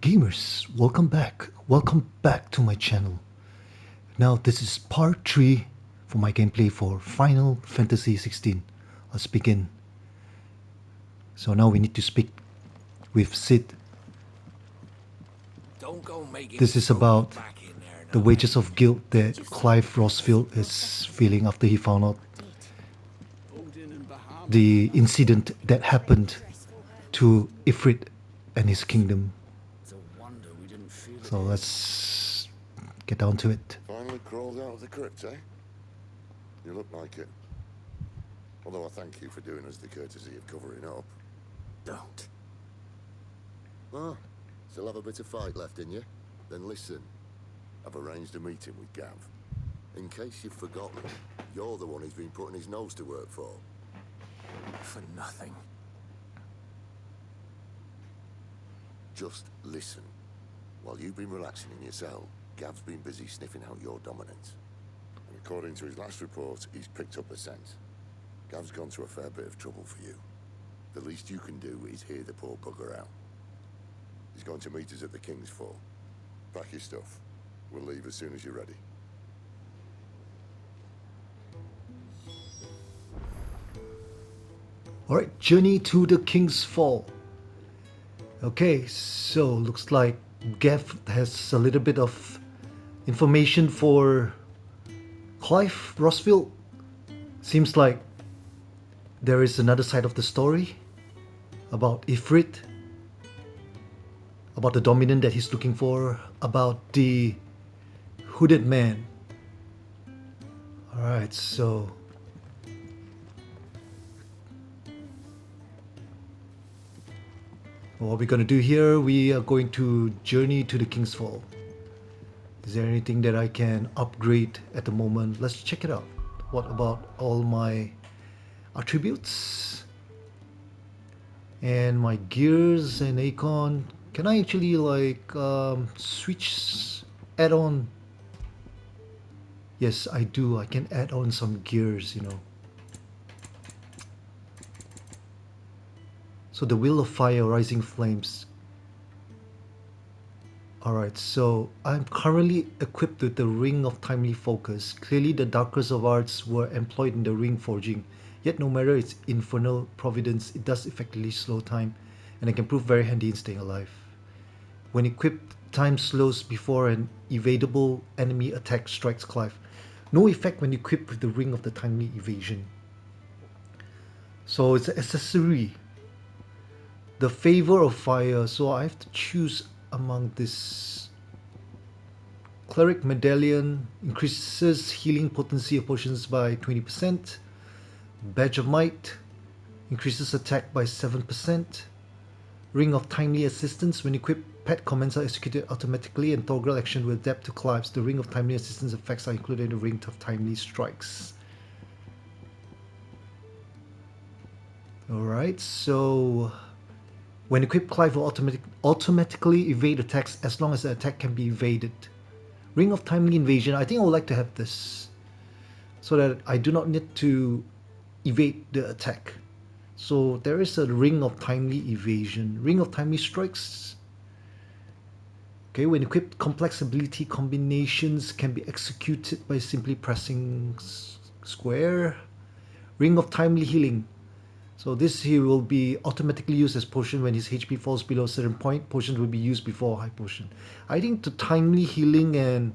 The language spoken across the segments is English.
Gamers, welcome back to my channel. Now this is part 3 for my gameplay for Final Fantasy 16. Let's begin. So now we need to speak with Sid. Don't go making This me is throw you about back in there the now, wages eh? of guilt that Clive Rosfield is feeling after he found out the incident that happened to Ifrit and his kingdom. It's a wonder we didn't feel it So here. let's get down to it. Finally crawled out of the crypt, eh? You look like it. Although I thank you for doing us the courtesy of covering up. Don't. Ah, still have a bit of fight left in you? Then listen. I've arranged a meeting with Gav. In case you've forgotten, you're the one he's been putting his nose to work for. For nothing. Just listen. While you've been relaxing in your cell, Gav's been busy sniffing out your dominance. And according to his last report, he's picked up a scent. Gav's gone to a fair bit of trouble for you. The least you can do is hear the poor bugger out. He's going to meet us at the King's Fall. Pack your stuff. We'll leave as soon as you're ready. Alright, journey to the King's Fall. Okay, so looks like Gav has a little bit of information for Clive Rosfield. Seems like there is another side of the story about Ifrit, about the dominant that he's looking for, about the hooded man. Alright, so what we're gonna do here, we are going to journey to the King's Fall. Is there anything that I can upgrade at the moment? Let's check it out. What about all my attributes? And my gears and icon. Can I actually like switch, add on? Yes, I do. I can add on some gears, you know. So the Wheel of Fire, Rising Flames. Alright, so I'm currently equipped with the Ring of Timely Focus. Clearly the darkest of arts were employed in the ring forging, yet no matter its infernal providence, it does effectively slow time, and it can prove very handy in staying alive. When equipped, time slows before an evadable enemy attack strikes Clive. No effect when equipped with the Ring of the Timely Evasion. So it's an accessory. The Favor of Fire, so I have to choose among this. Cleric Medallion increases healing potency of potions by 20%. Badge of Might increases attack by 7%. Ring of Timely Assistance, when equipped, pet commands are executed automatically and toggle action will adapt to Clive's. The Ring of Timely Assistance effects are included in the Ring of Timely Strikes. Alright, so when equipped, Clive will automatically evade attacks as long as the attack can be evaded. Ring of Timely Invasion, I think I would like to have this, so that I do not need to evade the attack. So there is a Ring of Timely Evasion. Ring of Timely Strikes. Okay, when equipped, complex ability combinations can be executed by simply pressing square. Ring of Timely Healing. So this here will be automatically used as potion when his HP falls below a certain point. Potions will be used before high potion. I think the timely healing and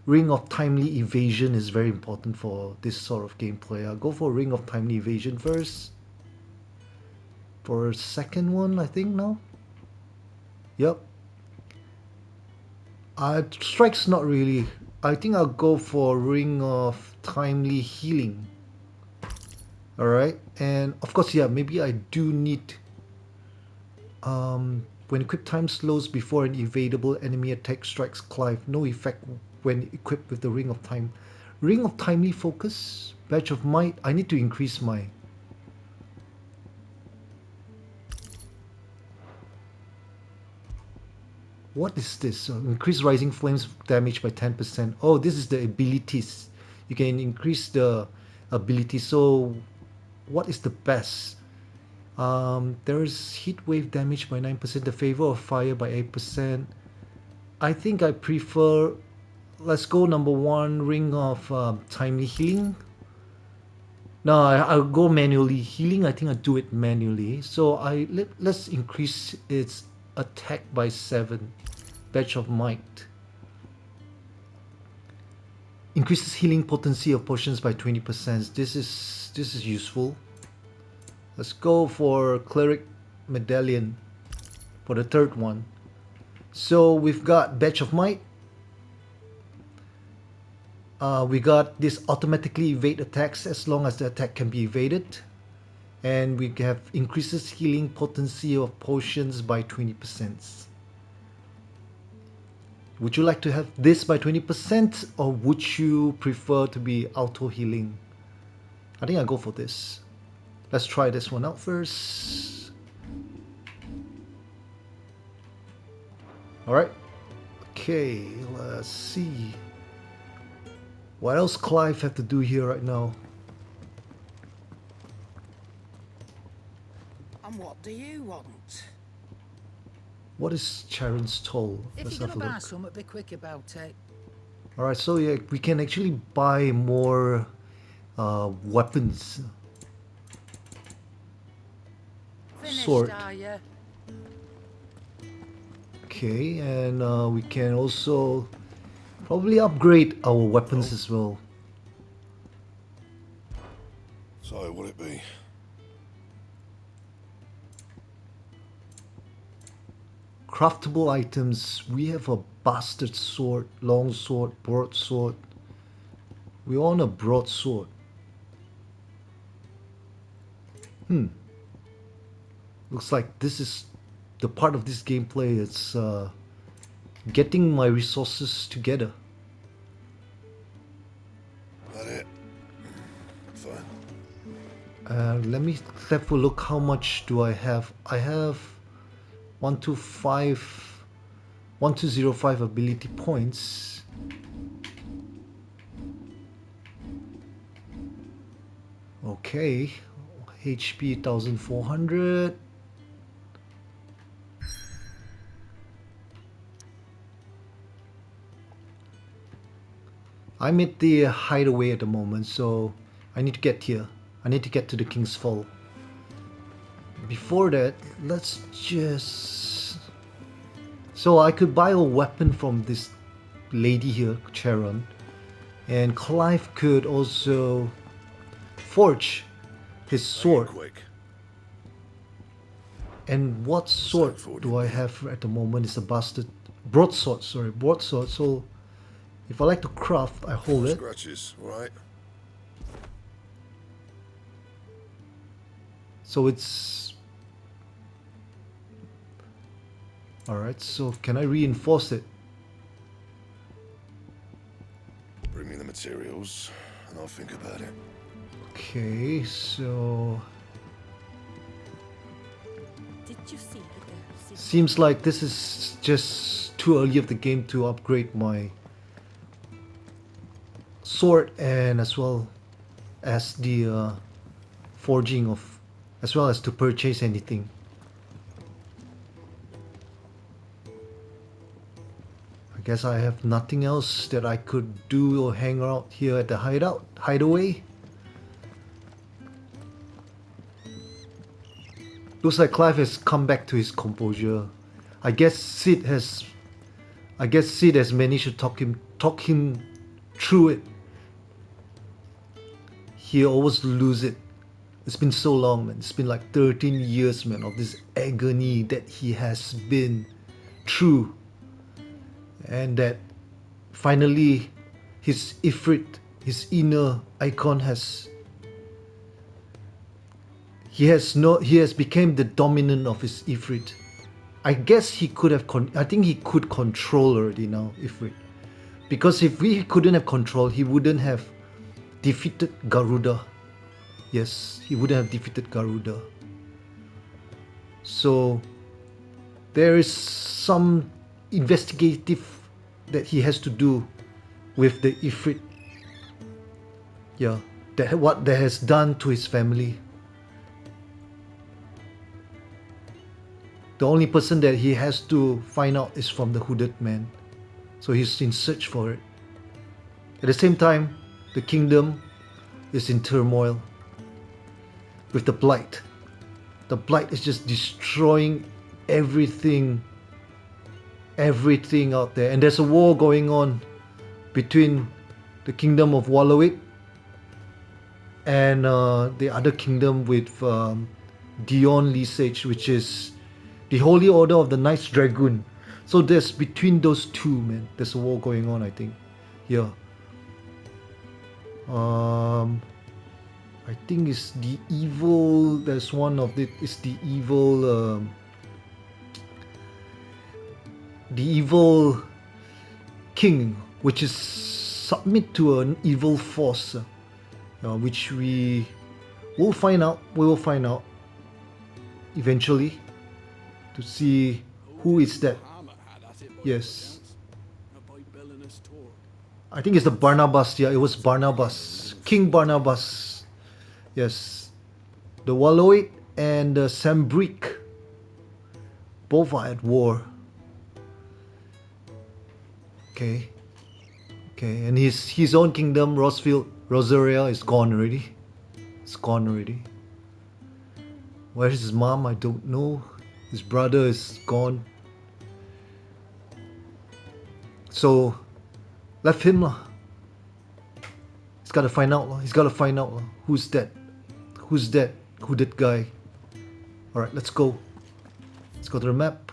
Ring of Timely Evasion is very important for this sort of gameplay. I'll go for Ring of Timely Evasion first. For a second one, I think now. Yep. Strike's not really. I think I'll go for Ring of Timely Healing. Alright, and of course, yeah, maybe I do need, when equipped, time slows before an evadable enemy attack strikes Clive. No effect when equipped with the Ring of Time. Ring of Timely Focus, Badge of Might. I need to increase my... What is this? Increase Rising Flames damage by 10%. Oh, this is the abilities. You can increase the ability. So what is the best? There's heat wave damage by 9%, the favor of fire by 8%. I think I prefer, let's go number one, ring of timely healing. No, I'll go manually. Healing, I think I do it manually. So let's increase its attack by 7. Badge of Might. Increases healing potency of potions by 20%. This is useful. Let's go for Cleric Medallion for the third one. So we've got Badge of Might. We got this automatically evade attacks as long as the attack can be evaded. And we have increases healing potency of potions by 20%. Would you like to have this by 20% or would you prefer to be auto healing? I think I'll go for this. Let's try this one out first. Alright. Okay, let's see. What else Clive have to do here right now? And what do you want? What is Charon's toll? If Let's you're have a gonna buy look. something, be quick about it. Alright, so yeah, we can actually buy more weapons. Finished, Sword. are you? Okay, and we can also probably upgrade our weapons as well. So, what it be? Craftable items. We have a bastard sword, long sword, broadsword. We own a broadsword. Looks like this is the part of this gameplay. It's getting my resources together. That it? Fine. Let me have a look. How much do I have? I have 1205 ability points. Okay, HP 1400. I'm at the hideaway at the moment, so I need to get here. I need to get to the King's Fall. Before that, let's just... So I could buy a weapon from this lady here, Charon. And Clive could also forge his sword. Quick. And what sword do I have at the moment? Is a bastard broadsword, sorry, broadsword. So if I like to craft, I hold it. Scratches, right? So it's... Alright, so can I reinforce it? Bring me the materials, and I'll think about it. Okay, so... Did you see the girls? Seems like this is just too early of the game to upgrade my sword and as well as the forging of, as well as to purchase anything. I guess I have nothing else that I could do or hang out here at the hideaway. Looks like Clive has come back to his composure. I guess Sid has managed to talk him through it. He always lose it. It's been so long, man. It's been like 13 years, man, of this agony that he has been through. And that finally his Ifrit, his inner icon he has become the dominant of his Ifrit. I guess he could have I think he could control already now, Ifrit. Because if he couldn't have control, he wouldn't have defeated Garuda. Yes, he wouldn't have defeated Garuda. So there is some investigative that he has to do with the Ifrit. Yeah, what that has done to his family. the only person that he has to find out is from the hooded man. So he's in search for it. At the same time, the kingdom is in turmoil with the blight. The blight is just destroying everything out there, and there's a war going on between the kingdom of Wallowit and the other kingdom with Dion Lisage, which is the Holy Order of the Knights Dragoon. So there's between those two, man, there's a war going on, I think, here. I think it's the evil. There's one of it. It's the evil. The evil king, which is submit to an evil force, which we will find out. We will find out eventually to see who is that. Yes, I think it's the Barnabas. Yeah, it was Barnabas, King Barnabas. Yes, the Wallowit and the Sambrick both are at war. Okay, and his own kingdom, Rosaria, is gone already. It's gone already. Where is his mom? I don't know. His brother is gone. So left him lah. He's gotta find out lah. He's gotta find out lah. Who's that? Who's that? Who that guy? Alright, let's go. Let's go to the map.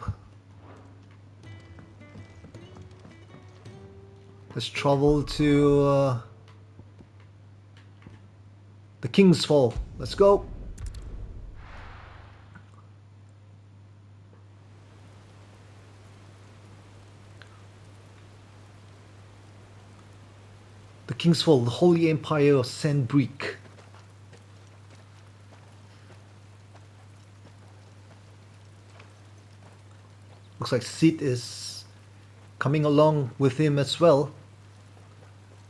Let's travel to the King's Fall. Let's go. The King's Fall, the Holy Empire of Sandbreak. Looks like Sid is coming along with him as well.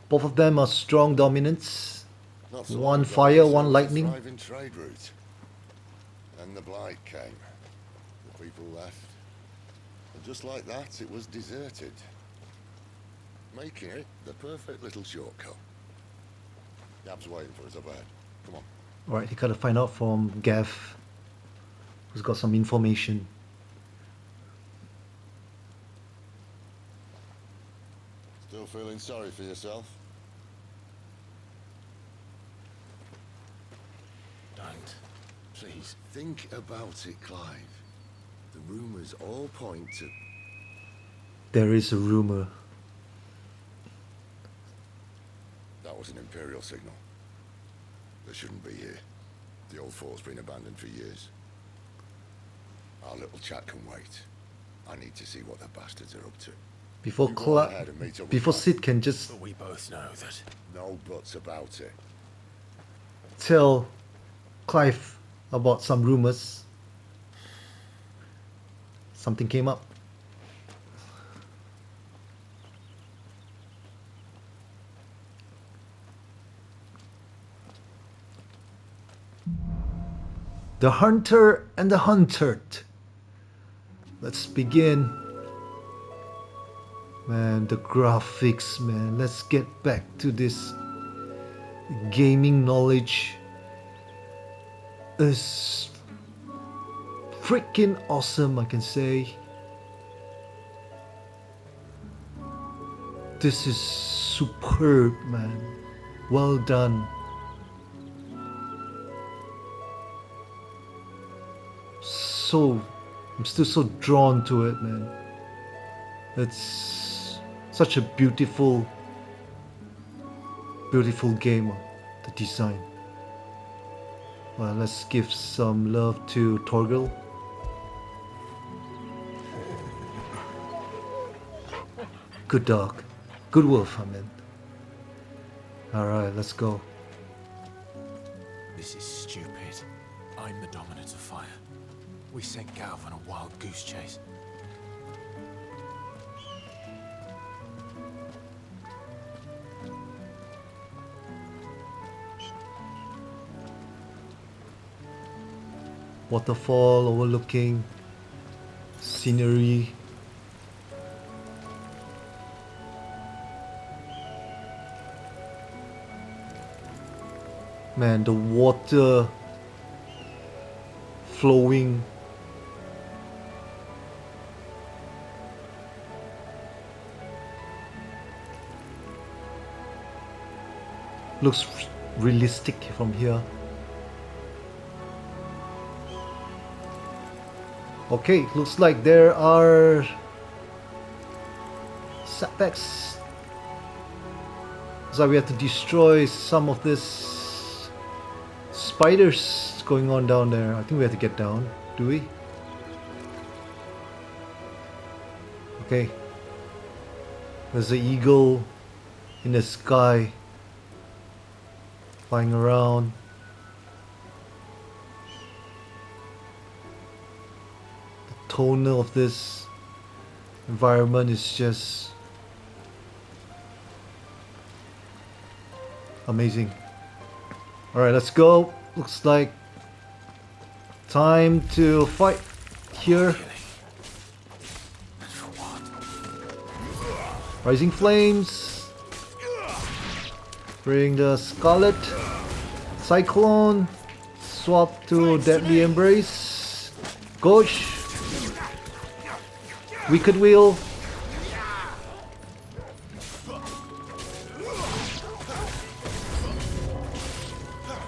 Both of them are strong dominants. Not so One long ago, fire, it one was a lightning. thriving trade route. Then the blight came. The people left. And just like that, it was deserted. Making it the perfect little shortcut. Gab's waiting for us up ahead. Come on. Alright, he gotta find out from Gav, who's got some information. Still feeling sorry for yourself? Don't. Please. Think about it, Clive. The rumours all point to... There is a rumor. That was an Imperial signal. They shouldn't be here. The old fort's been abandoned for years. Our little chat can wait. I need to see what the bastards are up to. Before You go ahead and meet up with before Clive. Sid can just But we both know that. No buts about it. tell Clive about some rumors. Something came up. The Hunter and the Hunted. Let's begin. Man, the graphics, man. Let's get back to this gaming knowledge. Is freaking awesome, I can say. This is superb, man. Well done. I'm still so drawn to it, man. It's such a beautiful game, the design. Well, let's give some love to Torgil. Good dog. Good wolf, I meant. Alright, let's go. This is stupid. I'm the dominant of fire. We sent Gav on a wild goose chase. Waterfall overlooking scenery. Man, the water flowing. Looks realistic from here. Okay, looks like there are setbacks. So we have to destroy some of this spiders going on down there. I think we have to get down, do we? Okay. There's an eagle in the sky flying around. The tone of this environment is just amazing. Alright, let's go. Looks like time to fight here. And for what? Rising flames. Bring the Scarlet. Cyclone. Swap to Deadly Embrace. Gosh. Wicked Wheel.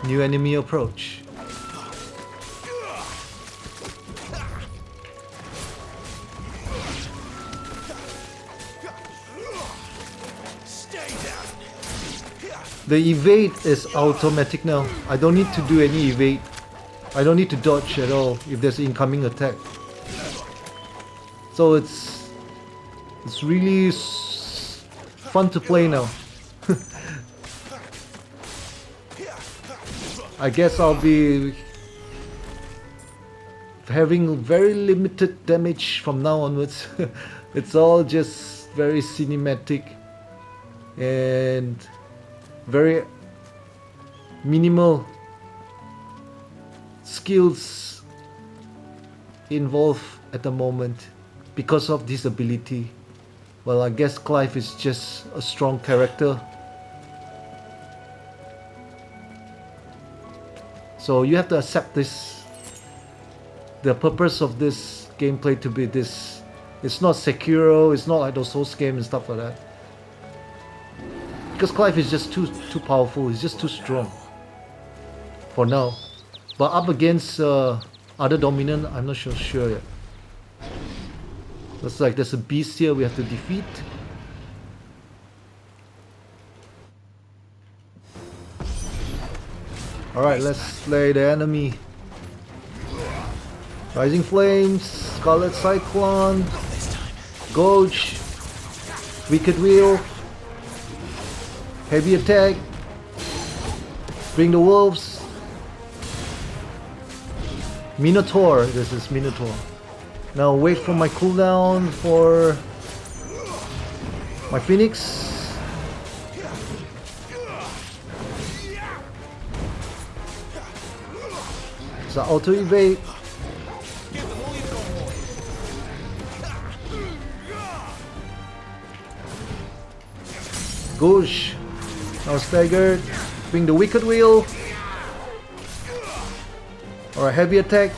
New enemy approach. The evade is automatic now. I don't need to do any evade. I don't need to dodge at all if there's incoming attack. So it's really fun to play now. I guess I'll be having very limited damage from now onwards. It's all just very cinematic and very minimal skills involved at the moment because of this ability. Well, I guess Clive is just a strong character. So you have to accept this. The purpose of this gameplay to be this. It's not Sekiro, it's not like those Souls games and stuff like that. Because Clive is just too powerful, he's just too strong. For now. But up against other dominant, I'm not sure yet. Looks like there's a beast here we have to defeat. Alright, let's slay the enemy. Rising Flames, Scarlet Cyclone, Gouge, Wicked Wheel, Heavy Attack, Bring the Wolves, Minotaur, this is Minotaur. Now wait for my cooldown for my Phoenix. So auto evade. Goosh. Now staggered. Bring the Wicked Wheel. Alright, heavy attack.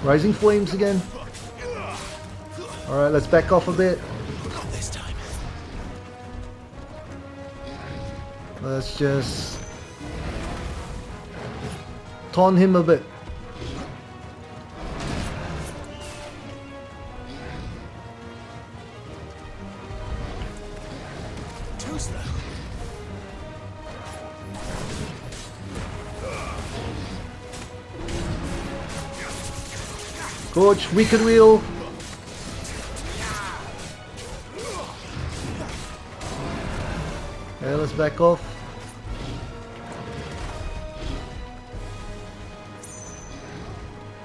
Rising Flames again. Alright, let's back off a bit. Let's just taunt him a bit. Too slow. Coach, Wicked Wheel. Okay, let's back off.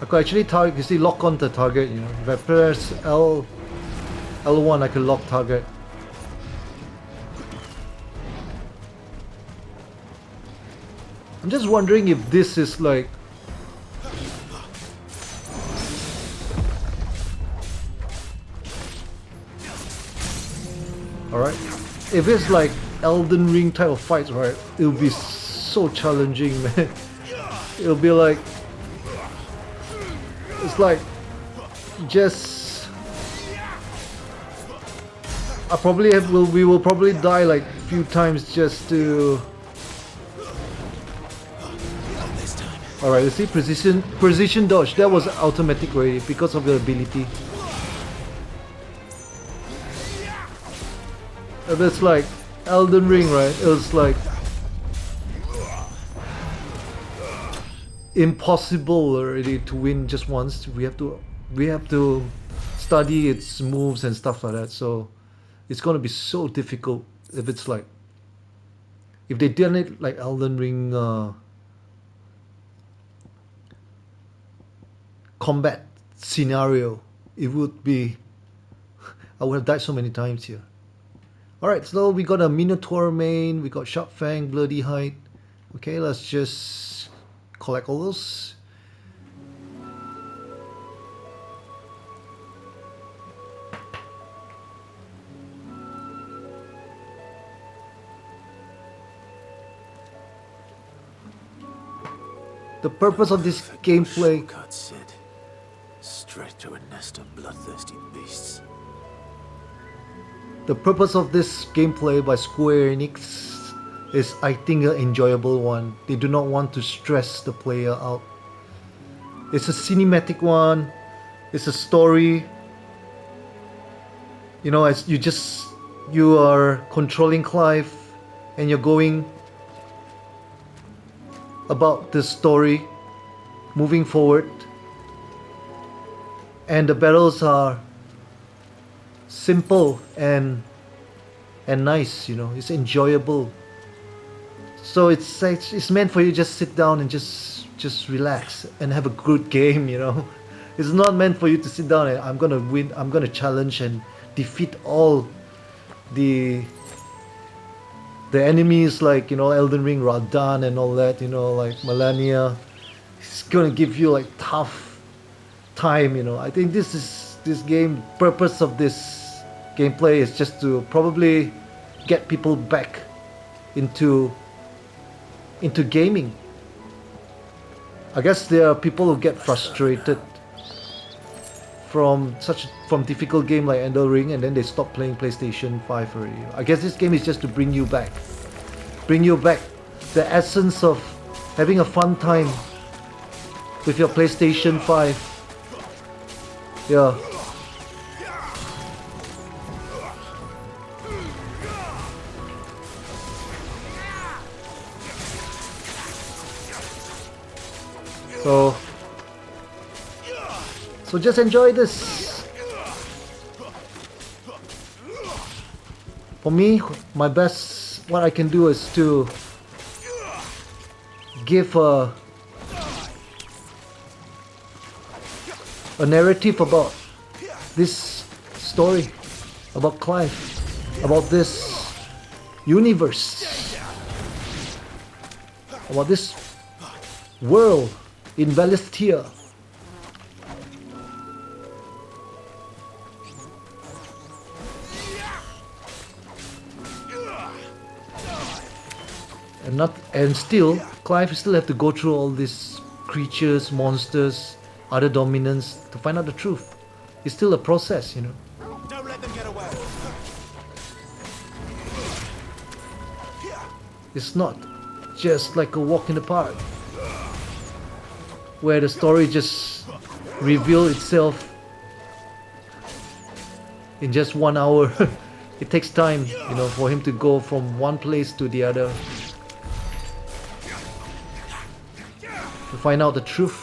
I could actually target, you see, lock on the target, you know. If I press L1, I can lock target. I'm just wondering if this is like alright. If it's like Elden Ring type of fights, right, it'll be so challenging, man. It'll be like it's like just we will probably die like a few times just to. Alright, you see precision dodge, that was automatic already because of the ability. If it's like Elden Ring, right, it was like impossible already to win just once. We have to study its moves and stuff like that, so it's gonna be so difficult if it's like if they done it like Elden Ring combat scenario, it would be I would have died so many times here. Alright, so we got a Minotaur main, we got Sharp Fang, Bloody Hide. Okay, let's just collect all those. The purpose of this gameplay. Shortcut, Sid. Straight to a nest of bloodthirsty beasts. The purpose of this gameplay by Square Enix is, I think, an enjoyable one. They do not want to stress the player out. It's a cinematic one. It's a story. You know, as you are controlling Clive, and you're going about the story, moving forward, and the battles are simple and nice. You know, it's enjoyable. So it's meant for you to just sit down and just relax and have a good game. You know, it's not meant for you to sit down and I'm gonna win. I'm gonna challenge and defeat all the enemies like, you know, Elden Ring, Radan and all that. You know, like Melania. It's gonna give you like tough time. You know, I think this game purpose of this gameplay is just to probably get people back into gaming. I guess there are people who get frustrated from difficult game like Elden Ring, and then they stop playing PlayStation 5 already. I guess this game is just to bring you back the essence of having a fun time with your PlayStation 5. Yeah. So just enjoy this. For me, my best, what I can do is to give a narrative about this story, about Clive, about this universe, about this world in Valistia. And still, Clive still have to go through all these creatures, monsters, other dominants to find out the truth. It's still a process, you know. Don't let them get away. It's not just like a walk in the park where the story just reveals itself in just 1 hour. It takes time, you know, for him to go from one place to the other to find out the truth.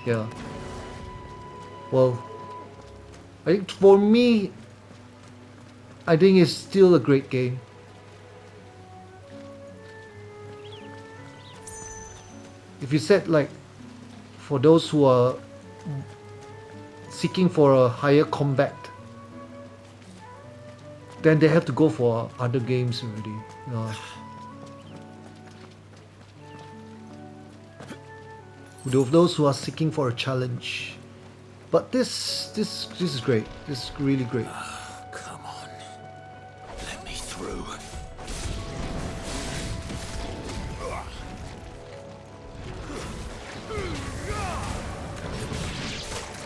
Yeah. Well, I think for me, I think it's still a great game. If you said like, for those who are seeking for a higher combat, then they have to go for other games already. those who are seeking for a challenge. But this is great. This is really great. Come on. Let me through.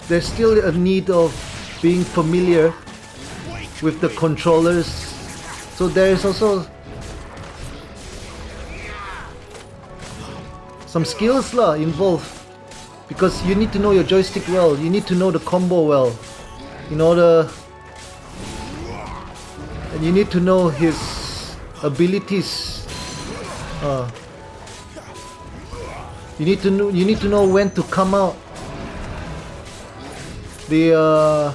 There's still a need of being familiar with the controllers. So there is also some skills involved, because you need to know your joystick well, you need to know the combo well, in order, and you need to know his abilities. You need to know when to come out. The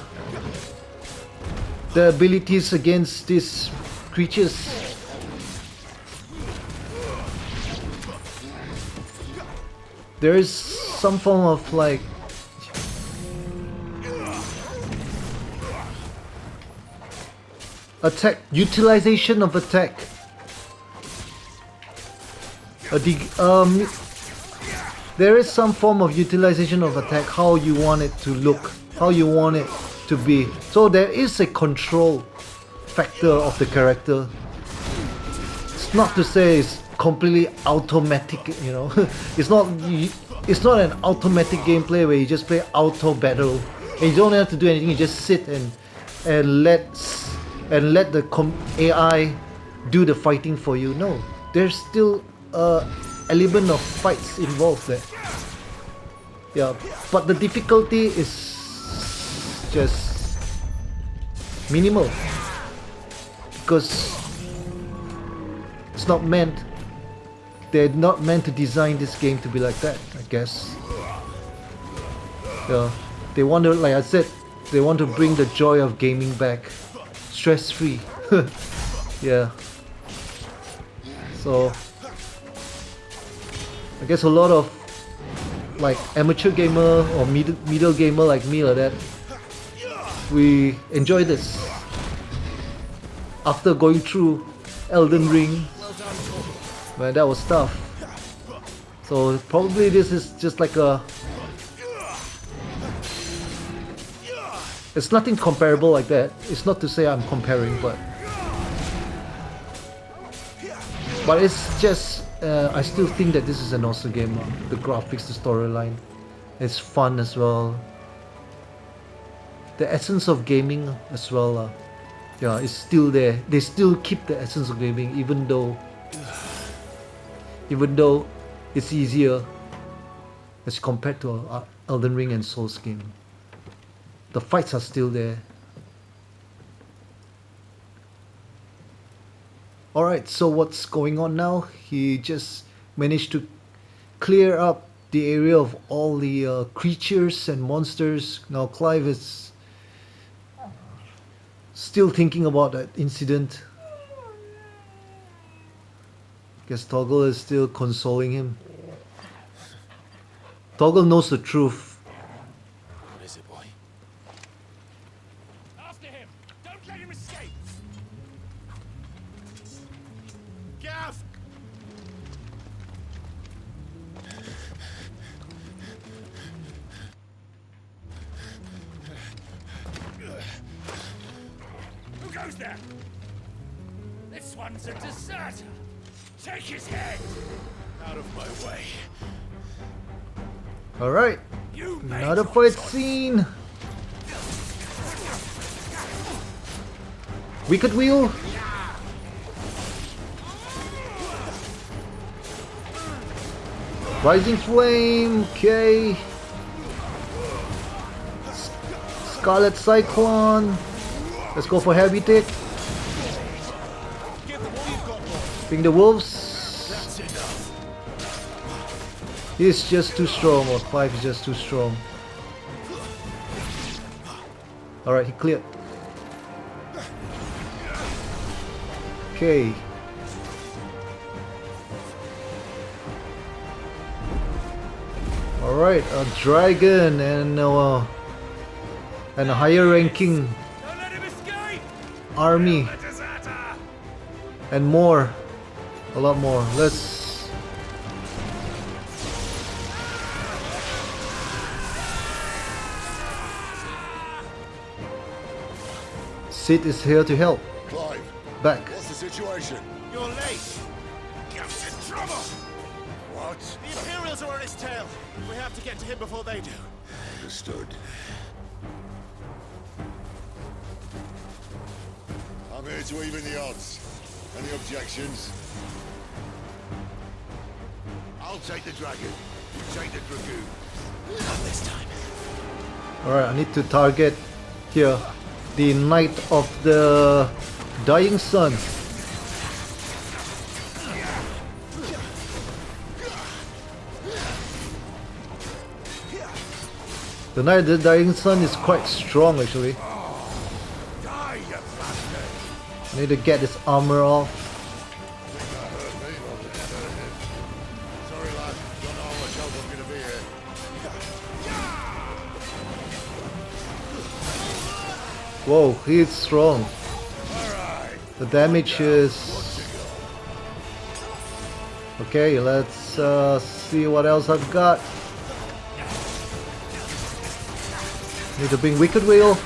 abilities against these creatures. There is some form of like attack, utilization of attack. There is some form of utilization of attack, how you want it to look, how you want it to be. So there is a control factor of the character. It's not to say it's completely automatic, you know. It's not an automatic gameplay where you just play auto battle and you don't have to do anything. You just sit and let the AI do the fighting for you. No, there's still a element of fights involved there. Yeah, but the difficulty is just minimal, because it's not meant. They're not meant to design this game to be like that, I guess. Yeah, they want to, like I said, they want to bring the joy of gaming back, stress-free. Yeah. So I guess a lot of like amateur gamer or middle gamer like me, like that, we enjoy this after going through Elden Ring. Man, that was tough. So probably this is just like it's nothing comparable like that. It's not to say I'm comparing, but it's just I still think that this is an awesome game. The graphics, the storyline, it's fun as well. The essence of gaming as well. Yeah, it's still there. They still keep the essence of gaming, even though it's easier as compared to Elden Ring and Souls game. The fights are still there. Alright, so what's going on now? He just managed to clear up the area of all the creatures and monsters. Now Clive is still thinking about that incident. Guess Toggle is still consoling him. Toggle knows the truth. What is it, boy? After him! Don't let him escape! Gav! Who goes there? This one's a deserter! Take his head! Out of my way. Alright, another fight scene. Wicked Wheel. Rising Flame, okay. Scarlet Cyclone. Let's go for Heavy Tick. Bring the wolves. He's just too strong, or Clive is just too strong. Alright, he cleared. Okay. Alright, a dragon and a higher ranking army. And more. A lot more. Let's Sid is here to help. Clive, Back. what's the situation? You're late. Gav's in trouble. What? The Imperials are on his tail. We have to get to him before they do. Understood. I'm here to even the odds. Any objections? I'll take the dragon. You take the dragoon. Not this time. Alright, I need to target here the Knight of the Dying Sun. The Knight of the Dying Sun is quite strong actually. Die, you bastard! I need to get his armor off. Think that hurt me more than it hurt him. Sorry, lad. Don't know how much help I'm gonna be here. Whoa, he is strong. Alright. The damage is... Okay, let's see what else I've got. Need to bring Wicked Wheel.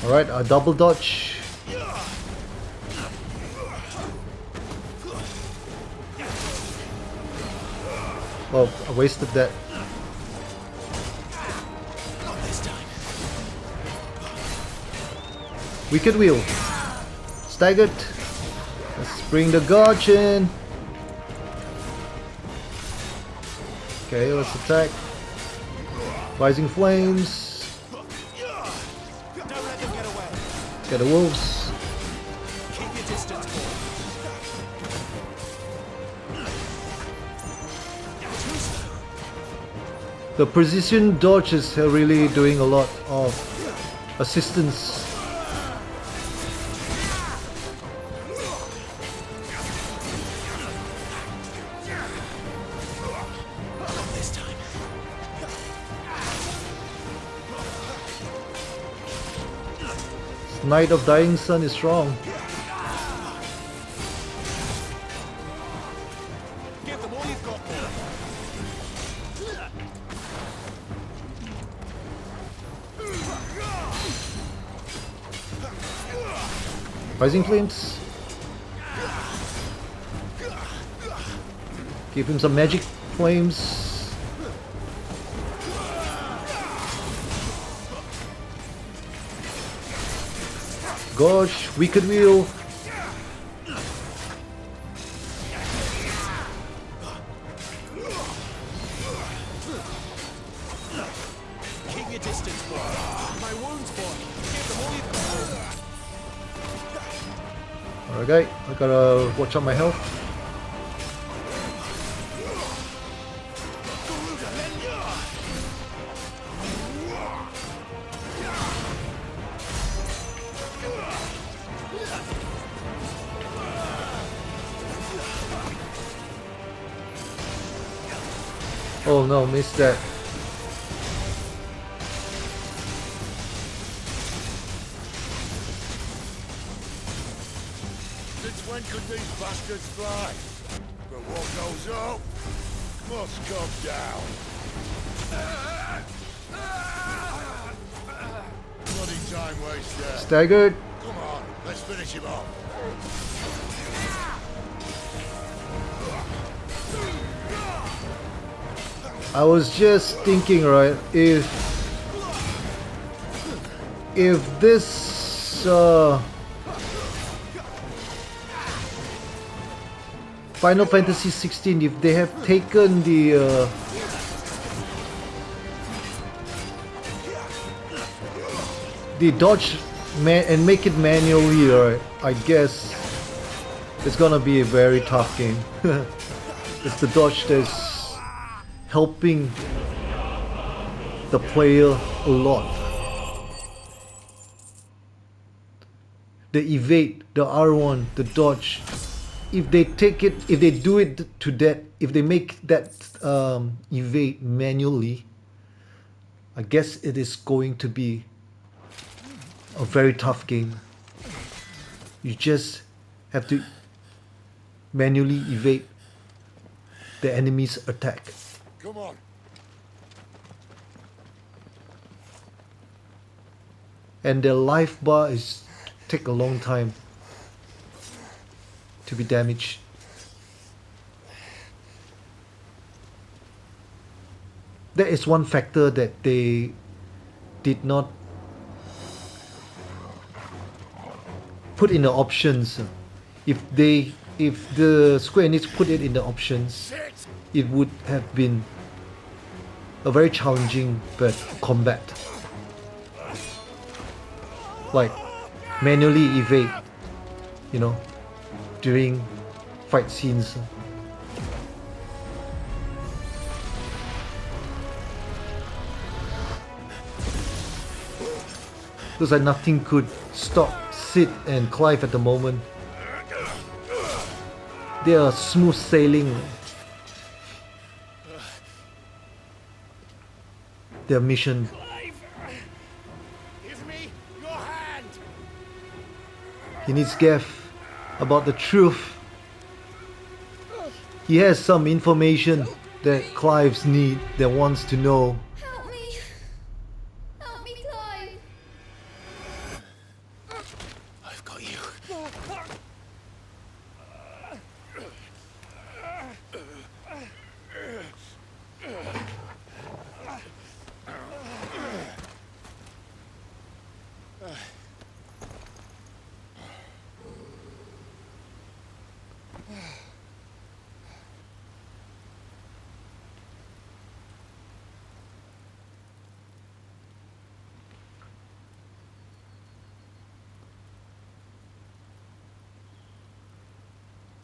Alright, a double dodge. Oh, I wasted that. Not this time. Wicked Wheel. Staggered. Let's bring the Gorge in. Okay, let's attack. Rising Flames. Don't let them get away. Get the Wolves. Keep your distance, boy. Too slow. The precision dodges are really doing a lot of assistance. Not this time. Knight of Dying Sun is strong. Give them all you've got, boy. Rising Flames. Give him some magic flames. Gorge, Wicked Wheel. Keep your distance, boy. My wounds, boy. Give them all you've got. Okay, I gotta watch out my health. Oh no, missed that. Since when could these bastards fly? But what goes up must come down. Bloody time waster. Staggered. Come on, let's finish him off. I was just thinking, right, if this Final Fantasy 16, if they have taken the dodge and make it manually, right, I guess it's gonna be a very tough game. It's the dodge that's helping the player a lot. The evade, the R1, the dodge. If they take it, if they do it to that, if they make that evade manually, I guess it is going to be a very tough game. You just have to manually evade the enemy's attack. Come on. And their life bar is take a long time to be damaged. That is one factor that they did not put in the options. If the Square Enix put it in the options, Sit! it would have been a very challenging combat. Like manually evade, you know, during fight scenes. Looks like nothing could stop Sid and Clive at the moment. They are smooth sailing their mission. Clive! Give me your hand! He needs Gav about the truth. He has some information that Clive's need, that wants to know. Help me! Help me, Clive! I've got you.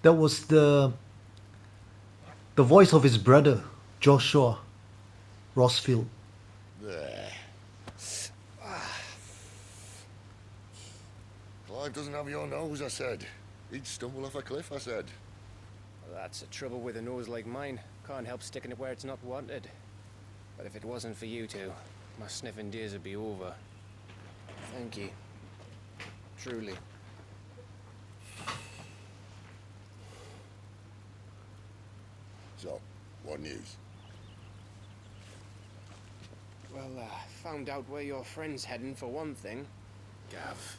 That was the voice of his brother, Joshua Rossfield. There. Clive doesn't have your nose, I said. He'd stumble off a cliff, I said. Well, that's the trouble with a nose like mine. Can't help sticking it where it's not wanted. But if it wasn't for you two, my sniffing days would be over. Thank you. Truly. So, what news? Well, found out where your friend's heading for one thing. Gav,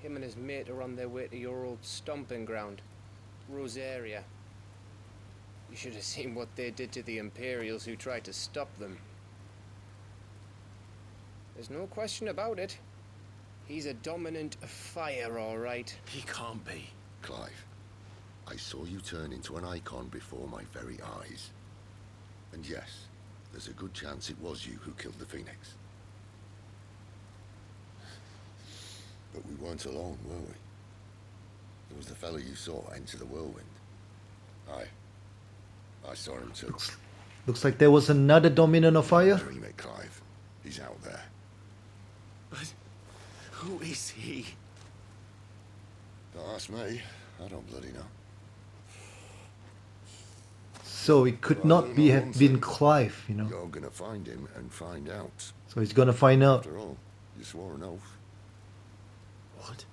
Him and his mate are on their way to your old stomping ground, Rosaria. You should have seen what they did to the Imperials who tried to stop them. There's no question about it. He's a dominant fire, all right. he can't be. Clive, I saw you turn into an icon before my very eyes. And yes, there's a good chance it was you who killed the Phoenix. But we weren't alone, were we? There was the fellow you saw enter the whirlwind. I saw him too. Looks like there was another dominant of fire. Dream it, Clive. He's out there. But who is he? Don't ask me. I don't bloody know. So it could not be have been Clive, you know. You're gonna find him and find out. So he's gonna find out. After all, you swore an oath. What?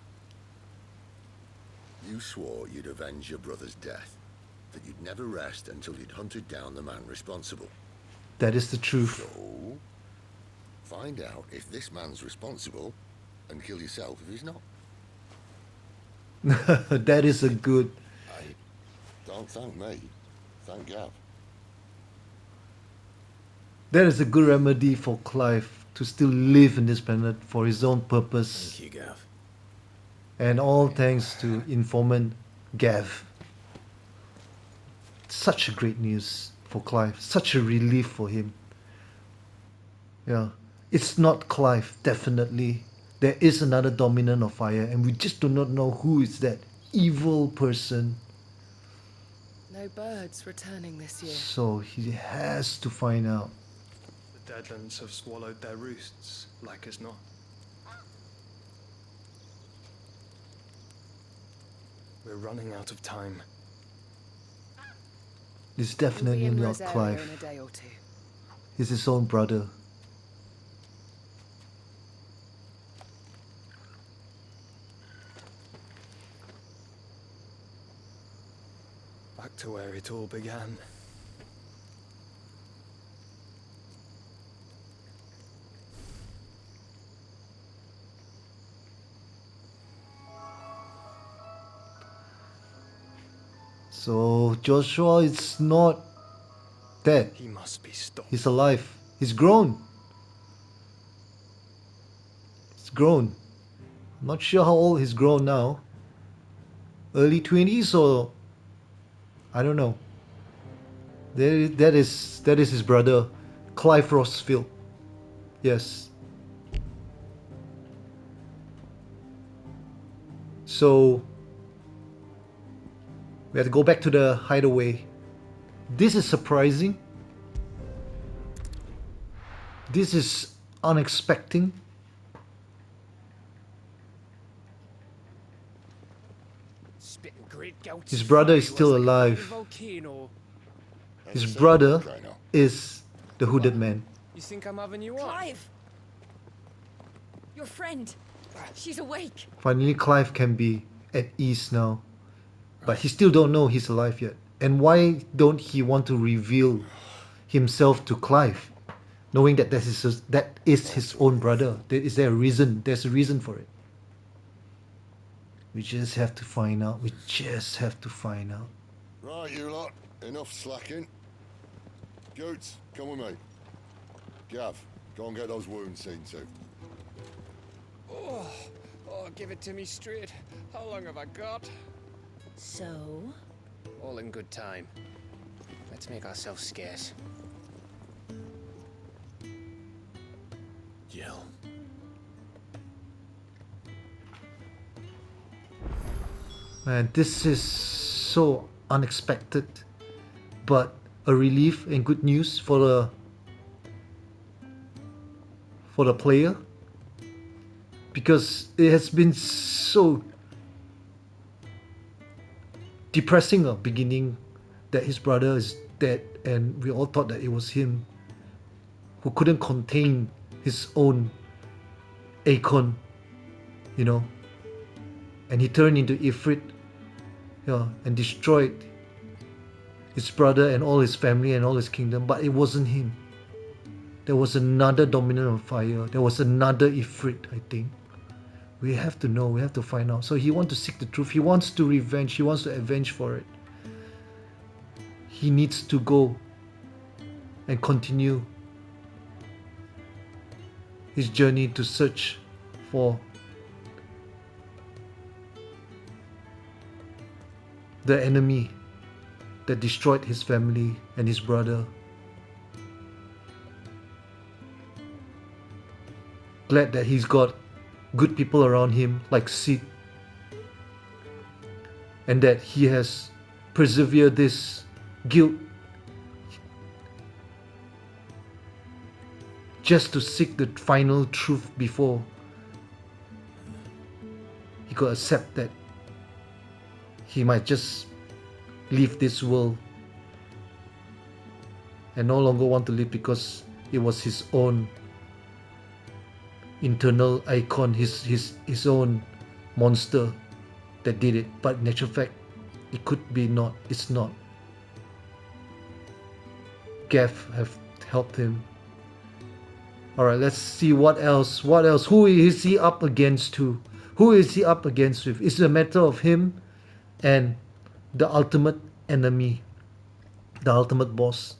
You swore you'd avenge your brother's death. That you'd never rest until you'd hunted down the man responsible. That is the truth. So, find out if this man's responsible and kill yourself if he's not. That is a good. Don't thank me. Thank Gav. That is a good remedy for Clive to still live in this planet for his own purpose. Thank you, Gav. And all thanks to informant Gav. Such a great news for Clive. Such a relief for him. Yeah. It's not Clive, definitely. There is another dominant of fire, and we just do not know who is that evil person. No birds returning this year. So he has to find out. The Deadlands have swallowed their roosts, like as not. We're running out of time. It's We'll definitely be in not Rosaria Clive. in a day or two. He's his own brother. Back to where it all began. So Joshua is not dead. He must be stopped. He's alive. He's grown. He's grown. I'm not sure how old he's grown now. Early 20s or I don't know. That is his brother, Clive Rossfield. Yes. So we have to go back to the hideaway. This is surprising. This is unexpected. Spitting great gouts His of brother fire is still was like a alive. volcano. His brother is the hooded man. You think I'm having you on? Clive! Your friend. She's awake. Finally, Clive can be at ease now. But he still don't know he's alive yet. And why don't he want to reveal himself to Clive? Knowing that that is his own brother. Is there a reason? There's a reason for it. We just have to find out. We just have to find out. Right, you lot. Enough slacking. Goots, come with me. Gav, go and get those wounds seen to. Oh, give it to me straight. How long have I got? So? All in good time. Let's make ourselves scarce. Jill. Man, this is so unexpected, but a relief and good news for the player, because it has been so depressing a beginning that his brother is dead, and we all thought that it was him who couldn't contain his own Akon, you know, and he turned into Ifrit, yeah, and destroyed his brother and all his family and all his kingdom. But it wasn't him. There was another dominant of fire. There was another Ifrit, I think. We have to know. We have to find out. So he wants to seek the truth. He wants to revenge. He wants to avenge for it. He needs to go and continue his journey to search for the enemy that destroyed his family and his brother. Glad that he's got good people around him like Sid, and that he has persevered this guilt just to seek the final truth before he could accept that he might just leave this world and no longer want to live because it was his own internal icon, his own monster that did it. But in actual fact, it could be not. It's not. Gav have helped him. Alright, let's see what else. What else? Who is he up against to? Who is he up against with? It's a matter of him and the ultimate enemy, the ultimate boss,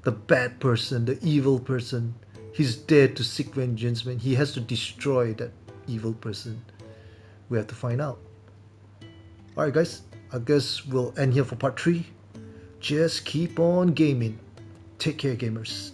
the bad person, the evil person. He's there to seek vengeance, man. He has to destroy that evil person. We have to find out. Alright guys, I guess we'll end here for part 3. Just keep on gaming. Take care, gamers.